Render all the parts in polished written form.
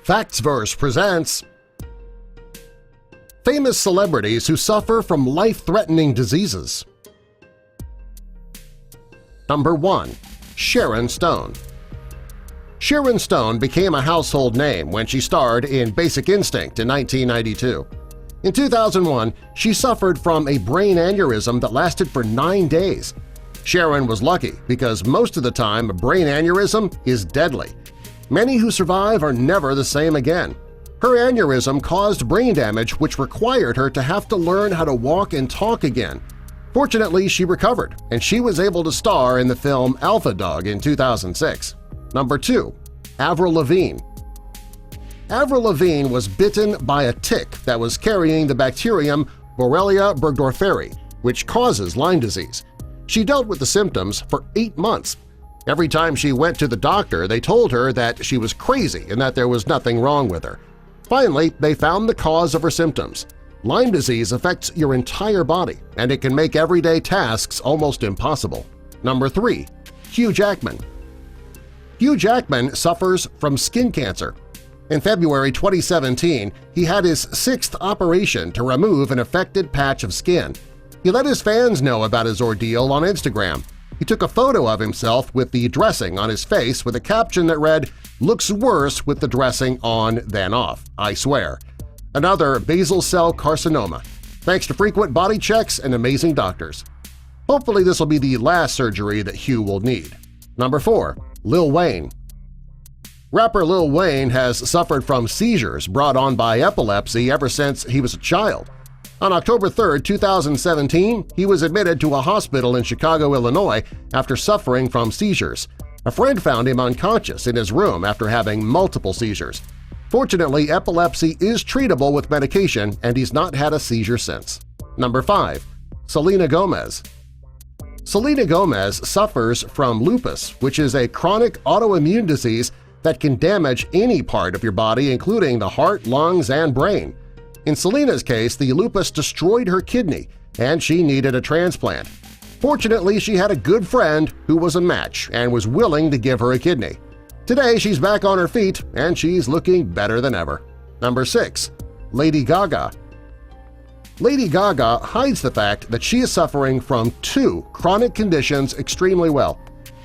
Factsverse presents Famous Celebrities Who Suffer from Life-Threatening Diseases. Number 1. Sharon Stone. Sharon Stone became a household name when she starred in Basic Instinct in 1992. In 2001, she suffered from a brain aneurysm that lasted for 9 days. Sharon was lucky because most of the time a brain aneurysm is deadly. Many who survive are never the same again. Her aneurysm caused brain damage which required her to have to learn how to walk and talk again. Fortunately, she recovered, and she was able to star in the film Alpha Dog in 2006. Number 2. Avril Lavigne. Avril Lavigne was bitten by a tick that was carrying the bacterium Borrelia burgdorferi, which causes Lyme disease. She dealt with the symptoms for 8 months. Every time she went to the doctor, they told her that she was crazy and that there was nothing wrong with her. Finally, they found the cause of her symptoms. Lyme disease affects your entire body, and it can make everyday tasks almost impossible. Number 3. Hugh Jackman. Hugh Jackman suffers from skin cancer. In February 2017, he had his 6th operation to remove an affected patch of skin. He let his fans know about his ordeal on Instagram. He took a photo of himself with the dressing on his face with a caption that read, "Looks worse with the dressing on than off, I swear." Another basal cell carcinoma, thanks to frequent body checks and amazing doctors. Hopefully this will be the last surgery that Hugh will need. Number 4. Lil Wayne. Rapper Lil Wayne has suffered from seizures brought on by epilepsy ever since he was a child. On October 3, 2017, he was admitted to a hospital in Chicago, Illinois after suffering from seizures. A friend found him unconscious in his room after having multiple seizures. Fortunately, epilepsy is treatable with medication and he's not had a seizure since. Number 5. Selena Gomez. Selena Gomez suffers from lupus, which is a chronic autoimmune disease that can damage any part of your body including the heart, lungs, and brain. In Selena's case, the lupus destroyed her kidney and she needed a transplant. Fortunately, she had a good friend who was a match and was willing to give her a kidney. Today, she's back on her feet and she's looking better than ever. Number 6. Lady Gaga. Lady Gaga hides the fact that she is suffering from 2 chronic conditions extremely well.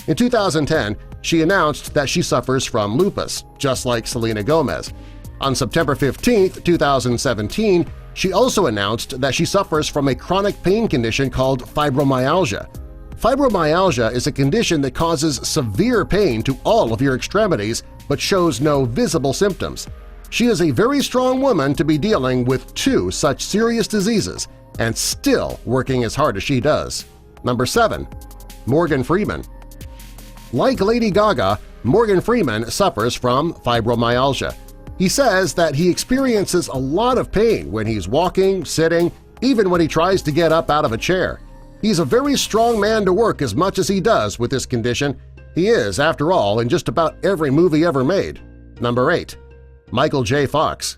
In 2010, she announced that she suffers from lupus, just like Selena Gomez. On September 15, 2017, she also announced that she suffers from a chronic pain condition called fibromyalgia. Fibromyalgia is a condition that causes severe pain to all of your extremities but shows no visible symptoms. She is a very strong woman to be dealing with 2 such serious diseases and still working as hard as she does. Number 7. Morgan Freeman. Like Lady Gaga, Morgan Freeman suffers from fibromyalgia. He says that he experiences a lot of pain when he's walking, sitting, even when he tries to get up out of a chair. He's a very strong man to work as much as he does with this condition. He is, after all, in just about every movie ever made. Number 8. Michael J. Fox.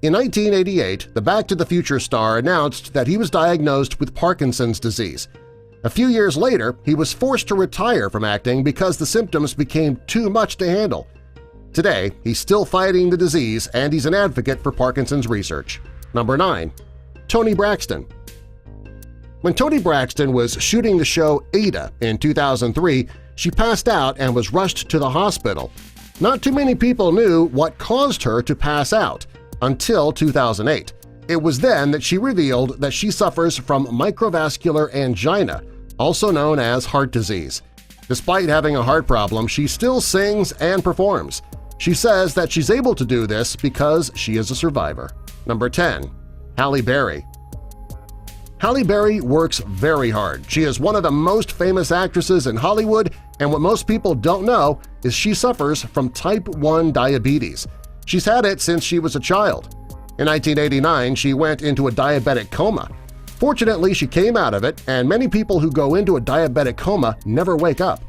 In 1988, the Back to the Future star announced that he was diagnosed with Parkinson's disease. A few years later, he was forced to retire from acting because the symptoms became too much to handle. Today, he's still fighting the disease and he's an advocate for Parkinson's research. Number 9. Toni Braxton. When Toni Braxton was shooting the show Ada in 2003, she passed out and was rushed to the hospital. Not too many people knew what caused her to pass out until 2008. It was then that she revealed that she suffers from microvascular angina, also known as heart disease. Despite having a heart problem, she still sings and performs. She says that she's able to do this because she is a survivor. Number 10. Halle Berry. Halle Berry works very hard. She is one of the most famous actresses in Hollywood, and what most people don't know is she suffers from type 1 diabetes. She's had it since she was a child. In 1989, she went into a diabetic coma. Fortunately, she came out of it, and many people who go into a diabetic coma never wake up.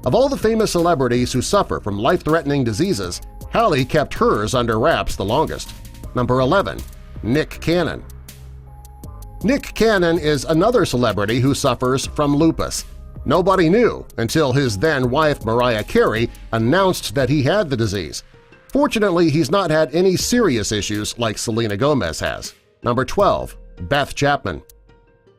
Of all the famous celebrities who suffer from life-threatening diseases, Halle kept hers under wraps the longest. Number 11. Nick Cannon. Nick Cannon is another celebrity who suffers from lupus. Nobody knew until his then-wife Mariah Carey announced that he had the disease. Fortunately, he's not had any serious issues like Selena Gomez has. Number 12. Beth Chapman.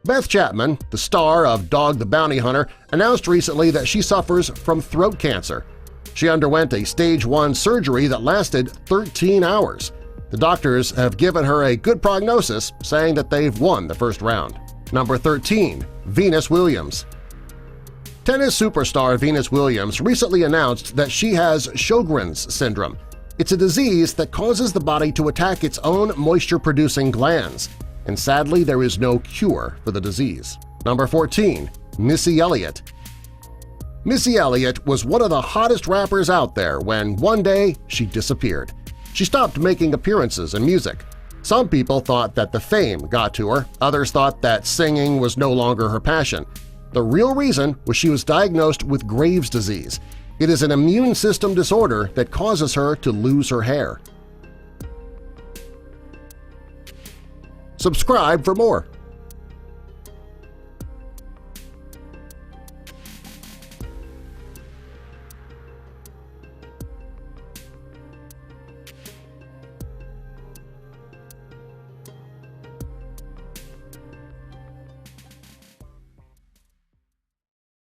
Beth Chapman, the star of Dog the Bounty Hunter, announced recently that she suffers from throat cancer. She underwent a Stage 1 surgery that lasted 13 hours. The doctors have given her a good prognosis, saying that they've won the first round. Number 13. Venus Williams. Tennis superstar Venus Williams recently announced that she has Sjogren's syndrome. It's a disease that causes the body to attack its own moisture-producing glands, and sadly there is no cure for the disease. Number 14. Missy Elliott. Missy Elliott was one of the hottest rappers out there when one day she disappeared. She stopped making appearances in music. Some people thought that the fame got to her, others thought that singing was no longer her passion. The real reason was she was diagnosed with Graves' disease. It is an immune system disorder that causes her to lose her hair. Subscribe for more.